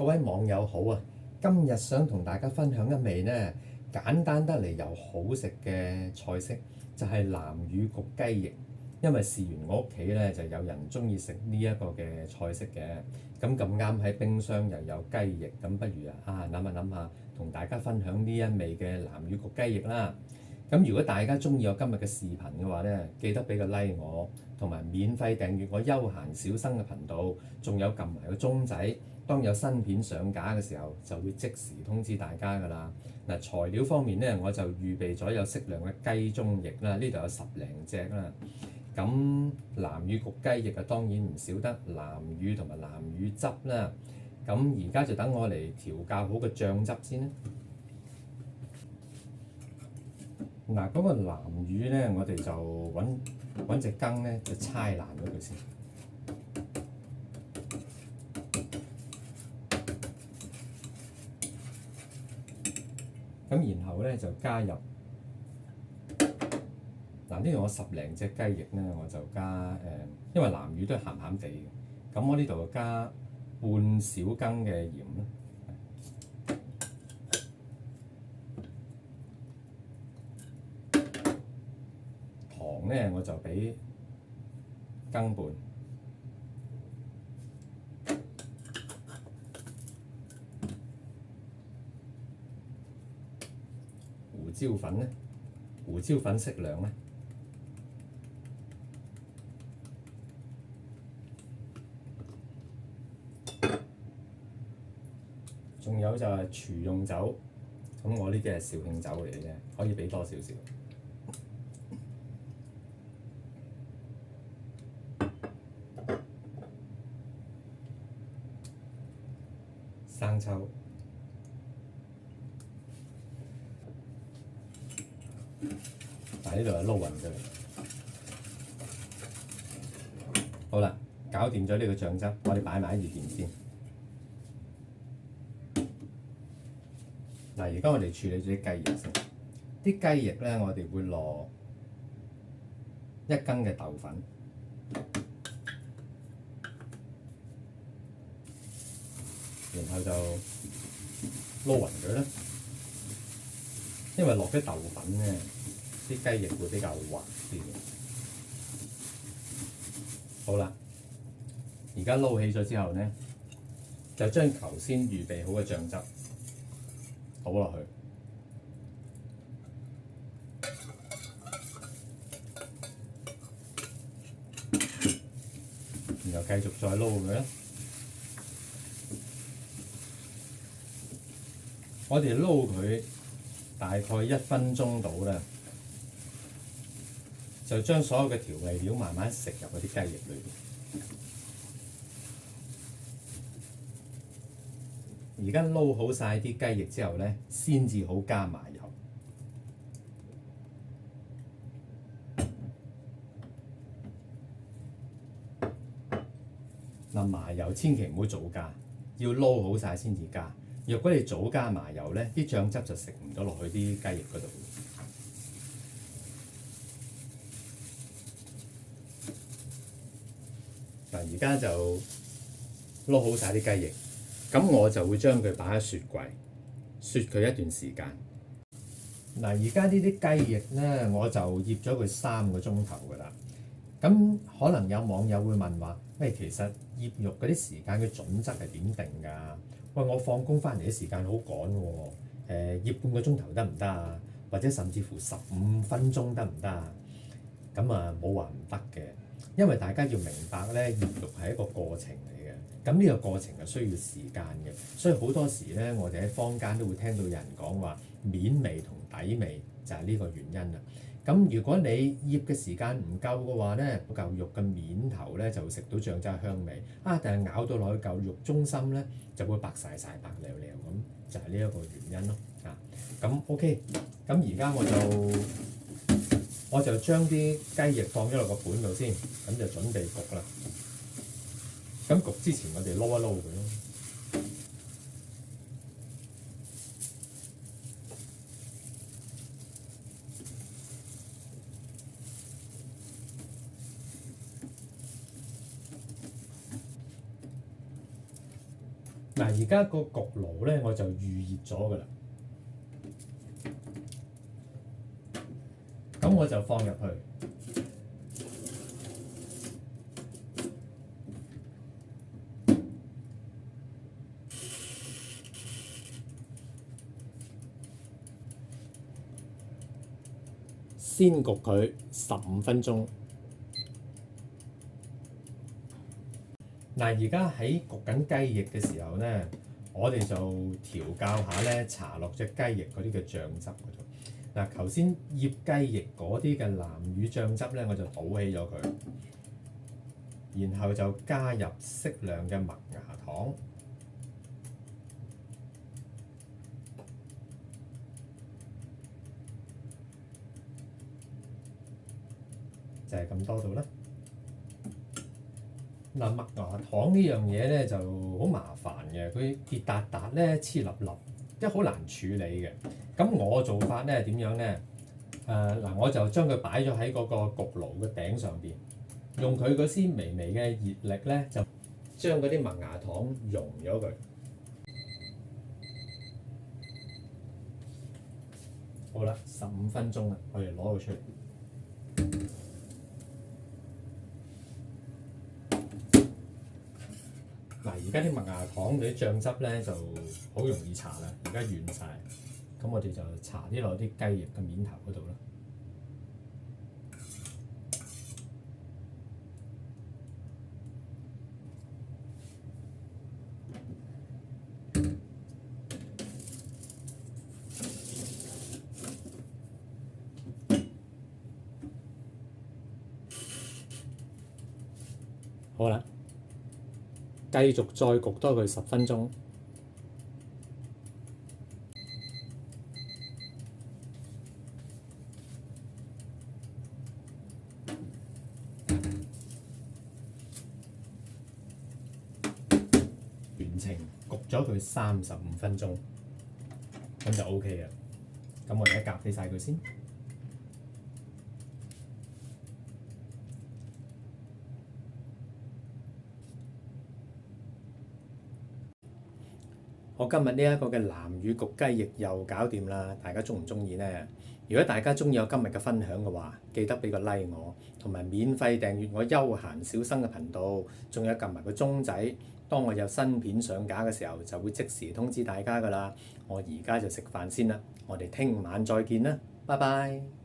各位網友好啊！今日想同大家分享一味呢簡單得嚟又好食嘅菜式，就係南乳焗雞翼。因為試完我屋企呢就有人中意食呢一個嘅菜式嘅，咁啱喺冰箱又有雞翼，咁不如諗下，同大家分享呢一味嘅南乳焗雞翼啦。咁如果大家中意我今日嘅視頻嘅話呢，記得俾個 like 我，同埋免費訂閱我休閒小生嘅頻道，仲有撳埋個鐘仔，當有新片上架嘅時候就會即時通知大家㗎啦。嗱，材料方面呢，我就預備咗有適量嘅雞中翼啦，呢度有10零隻啦。咁南乳焗雞翼啊，當然唔少得南乳同埋南乳汁啦。咁而家就等我嚟調校好個醬汁先啦。嗱，嗰個南乳咧，我哋就揾隻羹咧，就搓爛咗佢先。咁然後咧就加入嗱，呢度我10零隻雞翼咧，我就加因為南乳都係鹹鹹地嘅，咁我呢度就加半小羹嘅鹽啦。糖咧我就俾羹半，胡椒粉咧，胡椒粉適量咧，仲有就係廚用酒，咁我呢啲係紹興酒嚟嘅啫，可以俾多少少。生抽，嗱呢度係撈勻佢。好啦，搞掂咗呢個醬汁，我哋擺埋喺一邊先。嗱，而家我哋處理咗啲雞翼先。啲雞翼咧，我哋會落1羹嘅豆粉。然後就撈勻佢啦，因為落啲豆粉咧，啲雞翼會比較滑啲嘅。好啦，而家撈起咗之後咧，就將頭先預備好嘅醬汁倒落去，然後繼續再撈佢啦。我哋撈佢大概1分鐘到啦，就將所有嘅調味料慢慢食入嗰啲雞翼裏邊。而家撈好晒啲雞翼之後咧，先至好加麻油。嗱，麻油千祈唔好早加，要撈好晒先至加。若果你早加麻油咧，啲醬汁就食唔到落去啲雞翼嗰度。嗱，而家就撈好晒啲雞翼，咁我就會將佢擺喺雪櫃，雪佢一段時間。嗱，而家呢啲雞翼咧，我就醃咗佢3個鐘頭㗎啦。咁可能有網友會問話：喂，其實醃肉嗰啲時間嘅準則係點定㗎？喂，我放工翻嚟嘅時間好趕喎，醃半個鐘頭得唔得啊？或者甚至乎15分鐘得唔得啊？咁啊冇話唔得嘅，因為大家要明白咧，醃肉係一個過程嚟嘅。咁呢個過程係需要時間嘅，所以好多時咧，我哋喺坊間都會聽到有人講話面味同底味就係呢個原因啦。咁如果你醃嘅時間唔夠嘅話咧，嚿肉嘅面頭咧就會食到醬汁香味但係咬到落去嚿肉中心咧就會白曬白溜溜咁，就係呢一個原因咯。咁 OK，咁而家我就將啲雞翼放咗落個盤度先，咁就準備焗啦。咁焗之前我哋撈一撈佢咯。嗱，而家個焗爐咧我就預熱咗㗎啦，咁我就放入去。先焗佢15分鐘。嗱，而家喺焗緊雞翼嘅時候咧，我哋就調校下咧，搽落隻雞翼嗰啲嘅醬汁嗰度。嗱，頭先醃雞翼嗰啲嘅南乳醬汁咧，我就倒起咗佢，然後就加入適量嘅麥芽糖，就係咁多度啦。嗱，麥芽糖呢樣嘢咧就好麻煩嘅，佢結笪笪咧，黐立立，即係好難處理嘅。咁我做法咧點樣咧？嗱，我就將佢擺咗喺嗰個焗爐嘅頂上邊，用佢嗰啲微微嘅熱力咧，就將嗰啲麥芽糖溶咗佢。好啦，15分鐘啦，我哋攞佢出嚟。嗱，而家啲麥芽糖嗰啲醬汁咧就好容易搽啦，而家軟晒，咁我哋就搽啲落啲雞翼嘅面頭嗰度啦。好啦，繼續再焗多佢10分鐘。完成焗咗佢35分鐘，咁就 OK 啦。咁我哋一夾起晒佢先。我今日呢一個嘅南乳焗雞翼又搞掂啦，大家鍾唔鍾意呢？如果大家鍾意我今日嘅分享嘅話，記得俾個 like 我，同埋免費訂閱我休閒小生嘅頻道，仲有撳埋個鐘仔，當我有新片上架嘅時候，就會即時通知大家㗎啦。我而家就食飯先啦，我哋聽晚再見啦，拜拜。